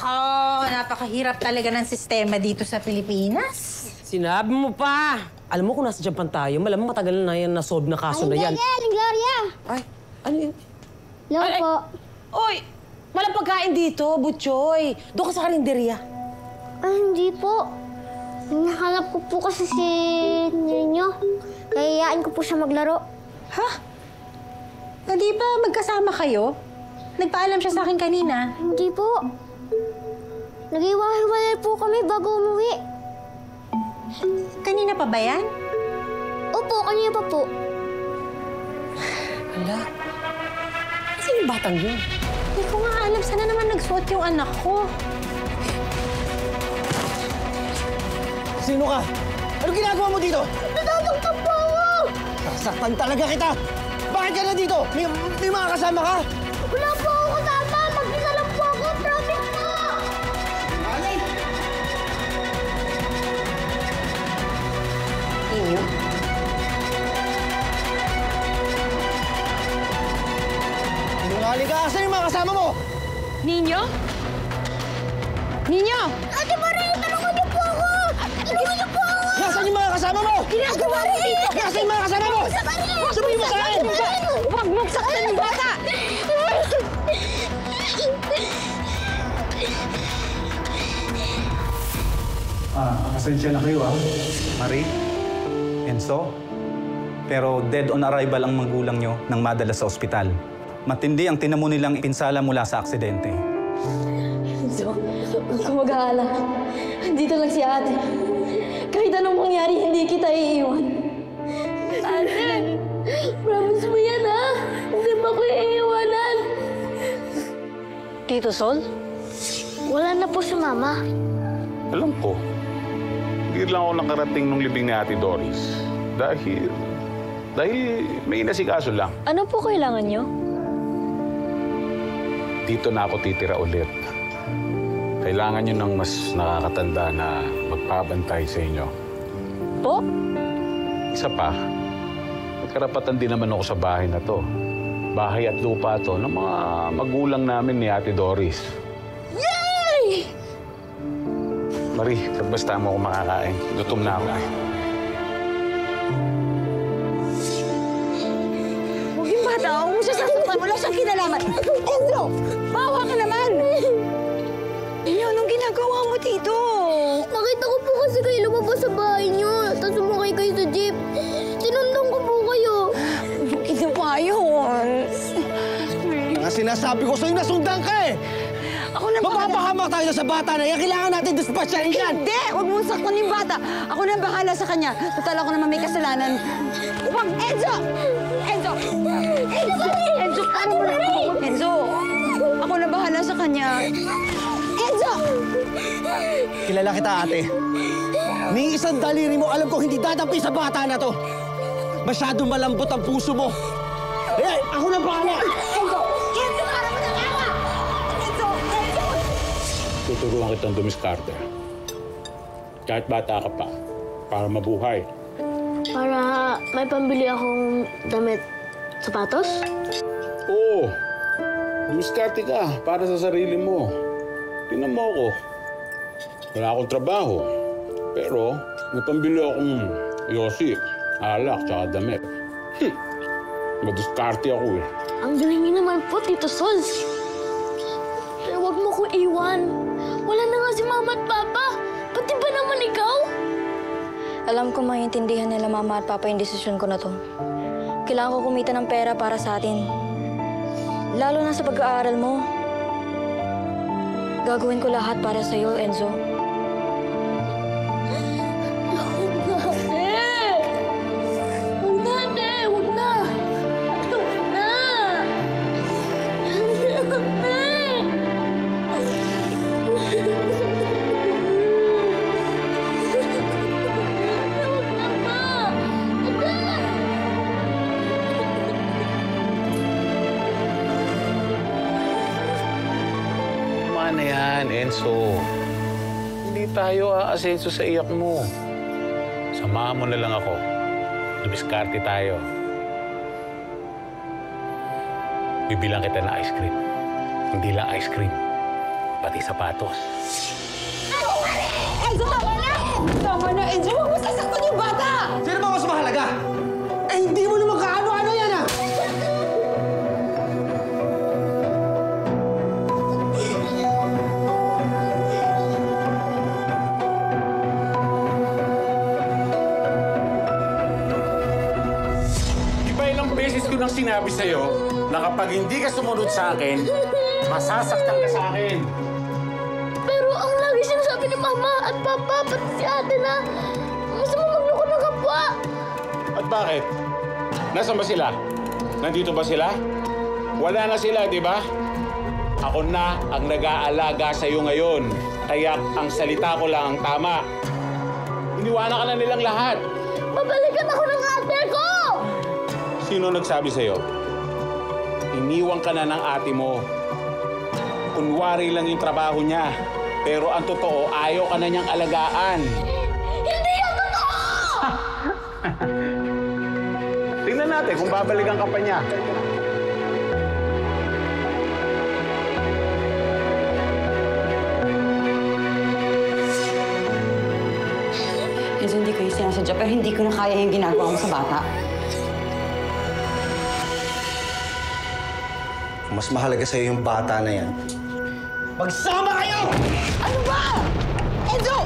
Nako, napakahirap talaga ng sistema dito sa Pilipinas. Sinabi mo pa! Alam mo kung nasa Japan tayo, malamang matagal na yan na-solve na kaso na yan. Ay, Gloria! Ay, ano yun? Hello po. Oy! Walang pagkain dito, Butchoy. Doon ka sa karinderya. Ay, hindi po. Nahanap ko po kasi si Ninyo. Kayayaan ko po siya maglaro. Ha? Hindi ba magkasama kayo? Nagpaalam siya sa akin kanina. Hindi po. Nag-iwahiwalay po kami bago umuwi. Kanina pa ba yan? Opo, kanina pa po. Hala. Sino yung batang yun? Hindi ko nga alam. Sana naman nagsuot yung anak ko. Sino ka? Anong ginagawa mo dito? Natatakot po ako! Sasaktan talaga kita! Bakit ka na dito? May mga kasama ka? Wala po ako kasama! Mag-isa lang po ako! Promise po! Inyo? Sinungaling ka! Saan yung mga kasama mo? Ninyo? Ninyo! Ate Marie, tulungan niyo po ako! Tulungan niyo po ako! Nasaan yung mga kasama mo? Ginagawa rin dito! Nasaan yung mga kasama mo? Sabihin mo sa akin! Huwag mong saktan yung bata! Pasensya na kayo, Marie, Enzo. Pero dead on arrival ang magulang nyo nang madala sa ospital. Matindi ang tinamo nilang pinsala mula sa aksidente. Enzo, huwag ka mag-aalala. Dito lang si ate. Kahit anong mangyari, hindi kita iiwan. Ate, promise mo yan, ha? Hindi mo ako iiwanan. Tito Sol? Wala na po si Mama. Alam ko, hindi lang ako nakarating nung libing ni Ate Doris. Dahil may inasikaso lang. Ano po kailangan nyo? Dito na ako titira ulit. Kailangan nyo ng mas nakakatanda na magpabantay sa inyo. Po? Isa pa, nagkarapatan din naman ako sa bahay na to. Bahay at lupa to ng mga magulang namin ni Ate Doris. Yay! Marie, basta mo ako makakain. Gutom na ako. Huwag yung bata. Huwag mo siya sasaktan. Wala siyang kinalaman. Enzo! Bawa ka naman! Inyo, anong ginagawa mo dito? Nakita ko po kasi kayo lumabas sa bahay niyo. Tapos sumakay kayo sa jeep. Sinundan ko po kayo. Ito pa yun. Nga sinasabi ko sa'yo, nasundan ka eh! Ako na bahala. Mapapahamak tayo sa bata na yan. Kailangan natin dispatchahin yan! Hindi! Huwag mong saktan yung bata. Ako na bahala sa kanya. Total ako naman may kasalanan. Huwag! Enzo! Enzo! Enzo! Enzo! Paano mo na? Enzo! Ako na bahala sa kanya. Enzo! Kilala kita, ate. Ni isang daliri mo, alam ko hindi dadampi sa bata na to. Masyadong malambot ang puso mo. Eh, ako na bahala! Enzo! Enzo! Para mo ng awa! Enzo! Enzo! Tuturuan kitang dumiskarte. Kahit bata ka pa, para mabuhay. Para may pambili akong damit, sapatos? Oo. Dumiskarte ka para sa sarili mo. Tingnan mo ako. Wala akong trabaho. Pero may pambili akong yosi, alak, tsaka damit. Maduskarte ako eh. Ang galing niyo naman po, Tito Sol. Pero huwag mo ko iwan. Wala na nga si Mama at Papa. Pati ba naman ikaw? Alam ko maintindihan nila mama at papa yung desisyon ko na to. Kailangan ko kumita ng pera para sa atin. Lalo na sa pag-aaral mo. Gagawin ko lahat para sa'yo, Enzo. Huwag na, ate! Huwag na! Huwag na! Tama na yan, Enzo. Hindi tayo aasenso sa iyak mo. Samahan mo na lang ako. Dumiskarte tayo. Bibilang kita ng ice cream. Hindi lang ice cream. pati sapatos. Enzo, tama na! Tama na, Enzo! Huwag mo sasaktan yung bata! Sino ba mas mahalaga? Eh, hindi mo naman kaano-ano yan, ah! Iba ilang beses ko nang sinabi sa'yo na kapag hindi ka sumunod sa akin, masasaktan ka sa akin. Pero ang lagi sinasabi ni Mama at Papa, pati si ate na masama magloko ng kapwa. At bakit? Nasaan ba sila? Nandito ba sila? Wala na sila, di ba? Ako na ang nag-aalaga sa'yo ngayon. Kaya ang salita ko lang ang tama. Iniwanan ka na nilang lahat. Babalikan ako ng ate ko! Sino nagsabi sa'yo? Iniwan ka na ng ate mo. Kunwari lang yung trabaho niya. Pero ang totoo, ayaw ka na niyang alagaan. Hindi yan totoo! Tingnan natin kung babalikan ka pa niya. Enzo, hindi ko yung sinasadya, pero hindi ko na kaya yung ginagawa mo sa bata. Mas mahalaga sa'yo yung bata na yan. Magsama kayo! Ano ba? Enzo!